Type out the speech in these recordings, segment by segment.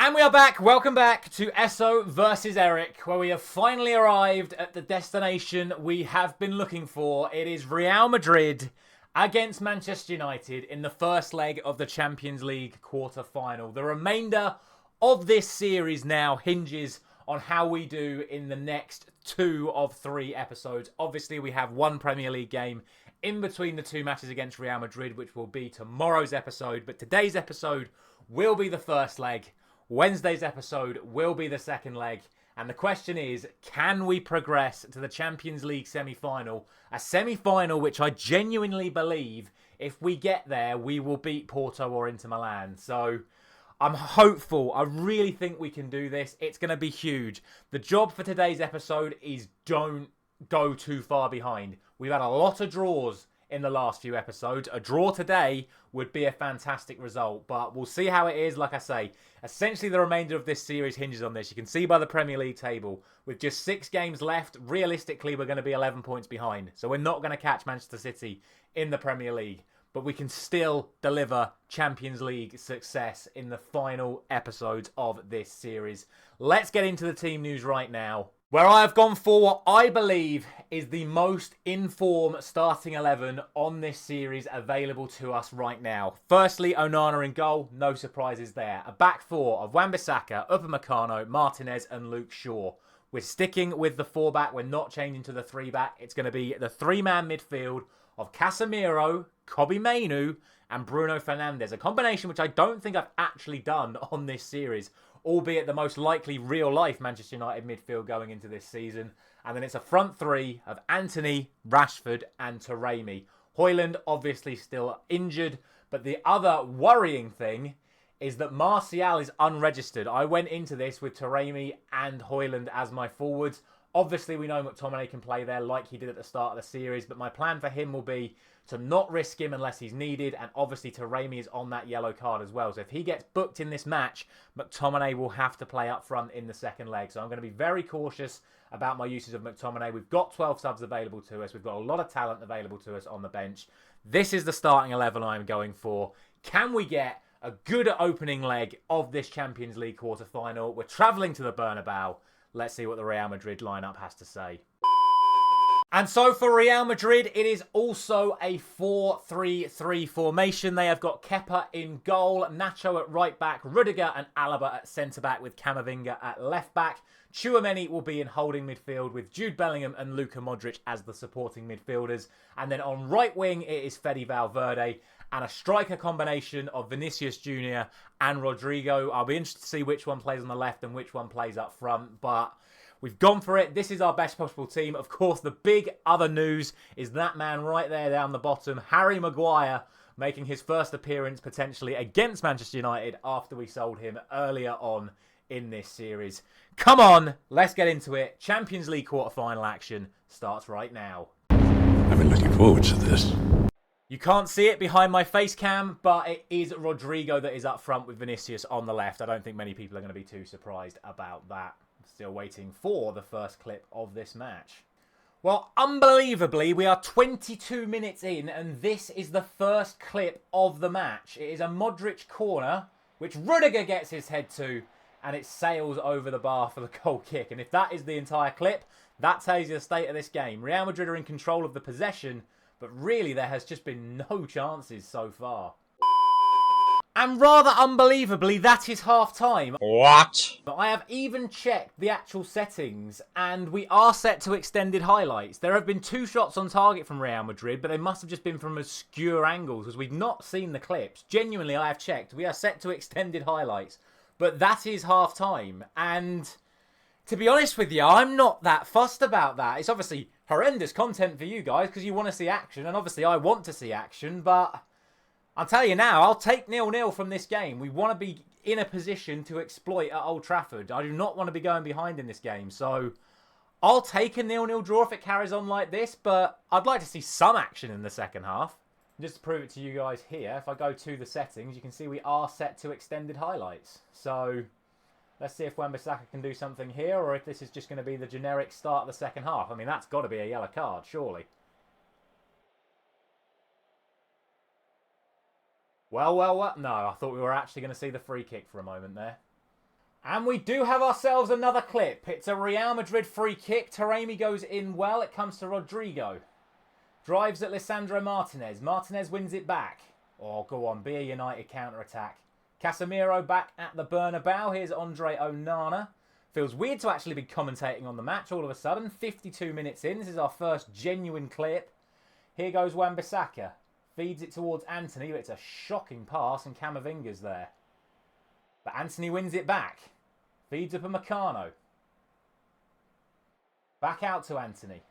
And we are back. Welcome back to Esso versus Erik, where we have finally arrived at the destination we have been looking for. It is Real Madrid against Manchester United in the first leg of the Champions League quarter-final. The remainder of this series now hinges on how we do in the next 2 of 3 episodes. Obviously, we have one Premier League game in between the 2 matches against Real Madrid, which will be tomorrow's episode. But today's episode will be the first leg. Wednesday's episode will be the second leg. And the question is, can we progress to the Champions League semi-final? A semi-final which I genuinely believe, if we get there, we will beat Porto or Inter Milan. So I'm hopeful. I really think we can do this. It's going to be huge. The job for today's episode is don't go too far behind. We've had a lot of draws in the last few episodes. A draw today would be a fantastic result, but we'll see how it is. Like I say, essentially the remainder of this series hinges on this. You can see by the Premier League table, with just 6 games left, realistically we're going to be 11 points behind. So we're not going to catch Manchester City in the Premier League, but we can still deliver Champions League success in the final episodes of this series. Let's get into the team news right now, where I have gone for what I believe is the most informed starting 11 on this series available to us right now. Firstly, Onana in goal, no surprises there. A back 4 of Wan-Bissaka, Upamecano, Martinez and Luke Shaw. We're sticking with the 4-back, we're not changing to the 3-back. It's going to be the 3-man midfield of Casemiro, Kobbie Mainoo and Bruno Fernandes. A combination which I don't think I've actually done on this series, albeit the most likely real-life Manchester United midfield going into this season. And then it's a front 3 of Antony, Rashford and Taremi. Højlund obviously still injured, but the other worrying thing is that Martial is unregistered. I went into this with Taremi and Højlund as my forwards. Obviously, we know McTominay can play there like he did at the start of the series, but my plan for him will be to not risk him unless he's needed, and obviously Taremi is on that yellow card as well. So if he gets booked in this match, McTominay will have to play up front in the second leg. So I'm going to be very cautious about my usage of McTominay. We've got 12 subs available to us. We've got a lot of talent available to us on the bench. This is the starting 11 I'm going for. Can we get a good opening leg of this Champions League quarter-final? We're travelling to the Bernabeu. Let's see what the Real Madrid lineup has to say. And so for Real Madrid, it is also a 4-3-3 formation. They have got Kepa in goal, Nacho at right back, Rudiger and Alaba at centre back with Camavinga at left back. Tchouaméni will be in holding midfield with Jude Bellingham and Luka Modric as the supporting midfielders. And then on right wing, it is Fede Valverde and a striker combination of Vinicius Jr. and Rodrigo. I'll be interested to see which one plays on the left and which one plays up front, but we've gone for it. This is our best possible team. Of course, the big other news is that man right there down the bottom, Harry Maguire, making his first appearance potentially against Manchester United after we sold him earlier on in this series. Come on, let's get into it. Champions League quarter-final action starts right now. I've been looking forward to this. You can't see it behind my face cam, but it is Rodrigo that is up front with Vinicius on the left. I don't think many people are going to be too surprised about that. Still waiting for the first clip of this match. Well, unbelievably, we are 22 minutes in, and this is the first clip of the match. It is a Modric corner, which Rudiger gets his head to, and it sails over the bar for the goal kick. And if that is the entire clip, that tells you the state of this game. Real Madrid are in control of the possession, but really there has just been no chances so far. And rather unbelievably, that is half-time. What? I have even checked the actual settings, and we are set to extended highlights. There have been 2 shots on target from Real Madrid, but they must have just been from obscure angles, because we've not seen the clips. Genuinely, I have checked. We are set to extended highlights. But that is half-time, and to be honest with you, I'm not that fussed about that. It's obviously horrendous content for you guys, because you want to see action, and obviously I want to see action, but I'll tell you now, I'll take 0-0 from this game. We want to be in a position to exploit at Old Trafford. I do not want to be going behind in this game. So I'll take a 0-0 draw if it carries on like this, but I'd like to see some action in the second half. Just to prove it to you guys here, if I go to the settings, you can see we are set to extended highlights. So let's see if Wan-Bissaka can do something here, or if this is just going to be the generic start of the second half. I mean, that's got to be a yellow card, surely. Well. No, I thought we were actually going to see the free kick for a moment there. And we do have ourselves another clip. It's a Real Madrid free kick. Taremi goes in well. It comes to Rodrigo. Drives at Lisandro Martinez. Martinez wins it back. Oh, go on. Be a United counter-attack. Casemiro back at the Bernabeu. Here's Andre Onana. Feels weird to actually be commentating on the match all of a sudden. 52 minutes in. This is our first genuine clip. Here goes Wan-Bissaka. Feeds it towards Anthony, but it's a shocking pass and Camavinga's there. But Anthony wins it back. Feeds up a Meccano. Back out to Anthony.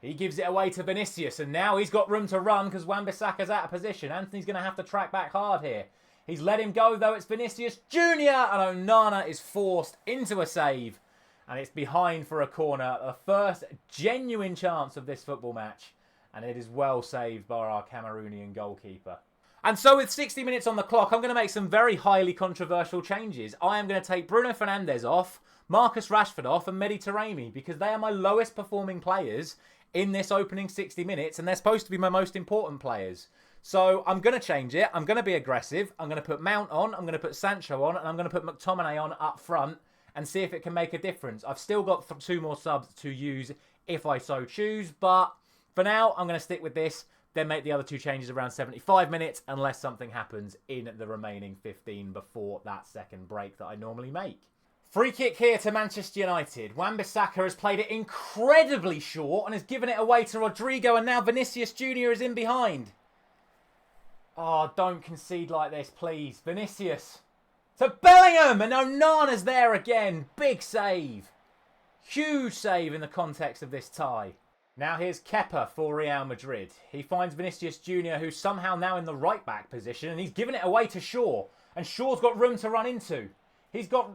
He gives it away to Vinicius, and now he's got room to run because Wan-Bissaka's out of position. Anthony's going to have to track back hard here. He's let him go, though. It's Vinicius Jr. And Onana is forced into a save. And it's behind for a corner. The first genuine chance of this football match. And it is well saved by our Cameroonian goalkeeper. And so with 60 minutes on the clock, I'm going to make some very highly controversial changes. I am going to take Bruno Fernandes off, Marcus Rashford off, and Mehdi Taremi, because they are my lowest performing players in this opening 60 minutes, and they're supposed to be my most important players. So I'm going to change it. I'm going to be aggressive. I'm going to put Mount on, I'm going to put Sancho on, and I'm going to put McTominay on up front and see if it can make a difference. I've still got 2 more subs to use if I so choose, but for now, I'm going to stick with this, then make the other 2 changes around 75 minutes, unless something happens in the remaining 15 before that second break that I normally make. Free kick here to Manchester United. Wan-Bissaka has played it incredibly short and has given it away to Rodrigo, and now Vinicius Jr. is in behind. Oh, don't concede like this, please. Vinicius to Bellingham, and Onana's there again. Big save. Huge save in the context of this tie. Now here's Kepa for Real Madrid. He finds Vinicius Jr., who's somehow now in the right-back position, and he's given it away to Shaw. And Shaw's got room to run into. He's got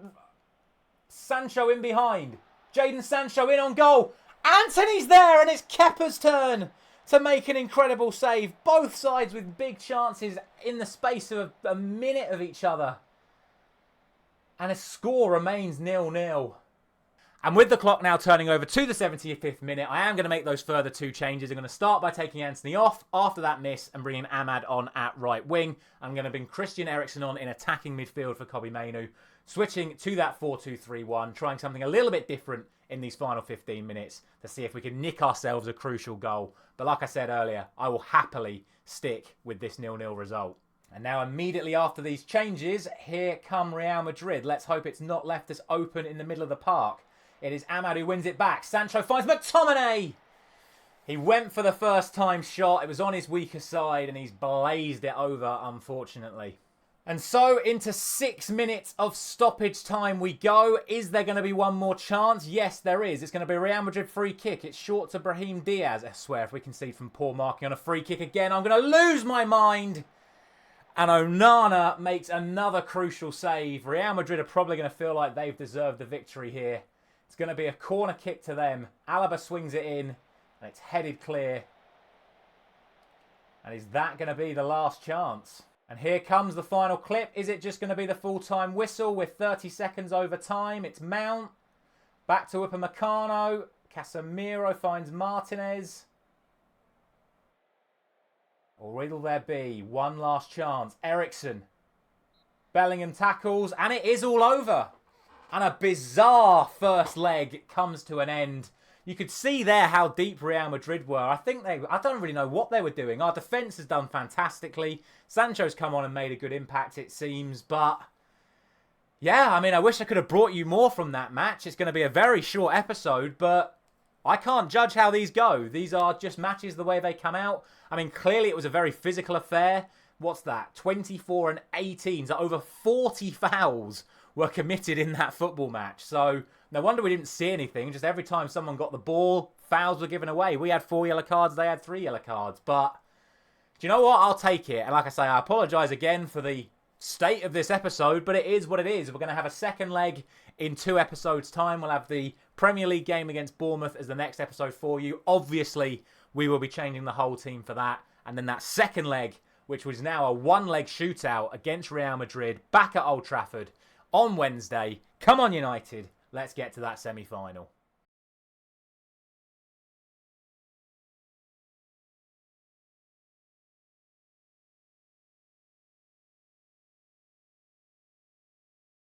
Sancho in behind. Jadon Sancho in on goal. Anthony's there, and it's Kepa's turn to make an incredible save. Both sides with big chances in the space of a minute of each other. And a score remains 0-0. And with the clock now turning over to the 75th minute, I am going to make those further 2 changes. I'm going to start by taking Anthony off after that miss and bringing Ahmad on at right wing. I'm going to bring Christian Eriksen on in attacking midfield for Kobbie Mainoo, switching to that 4-2-3-1, trying something a little bit different in these final 15 minutes to see if we can nick ourselves a crucial goal. But like I said earlier, I will happily stick with this 0-0 result. And now immediately after these changes, here come Real Madrid. Let's hope it's not left us open in the middle of the park. It is Ahmad who wins it back. Sancho finds McTominay. He went for the first time shot. It was on his weaker side and he's blazed it over, unfortunately. And so into 6 minutes of stoppage time we go. Is there going to be one more chance? Yes, there is. It's going to be a Real Madrid free kick. It's short to Brahim Diaz. I swear, if we concede from poor marking on a free kick again, I'm going to lose my mind. And Onana makes another crucial save. Real Madrid are probably going to feel like they've deserved the victory here. It's going to be a corner kick to them. Alaba swings it in, and it's headed clear. And is that going to be the last chance? And here comes the final clip. Is it just going to be the full-time whistle with 30 seconds over time? It's Mount. Back to Upamecano. Casemiro finds Martinez. Or will there be one last chance? Eriksen. Bellingham tackles, and it is all over. And a bizarre first leg comes to an end. You could see there how deep Real Madrid were. I don't really know what they were doing. Our defence has done fantastically. Sancho's come on and made a good impact, it seems. But, yeah, I mean, I wish I could have brought you more from that match. It's going to be a very short episode, but I can't judge how these go. These are just matches the way they come out. I mean, clearly it was a very physical affair. What's that? 24 and 18. So over 40 fouls were committed in that football match. So no wonder we didn't see anything. Just every time someone got the ball, fouls were given away. We had 4 yellow cards, they had 3 yellow cards. But do you know what? I'll take it. And like I say, I apologise again for the state of this episode, but it is what it is. We're going to have a second leg in 2 episodes' time. We'll have the Premier League game against Bournemouth as the next episode for you. Obviously, we will be changing the whole team for that. And then that second leg, which was now a 1-leg shootout against Real Madrid, back at Old Trafford on Wednesday. Come on, United. Let's get to that semi-final.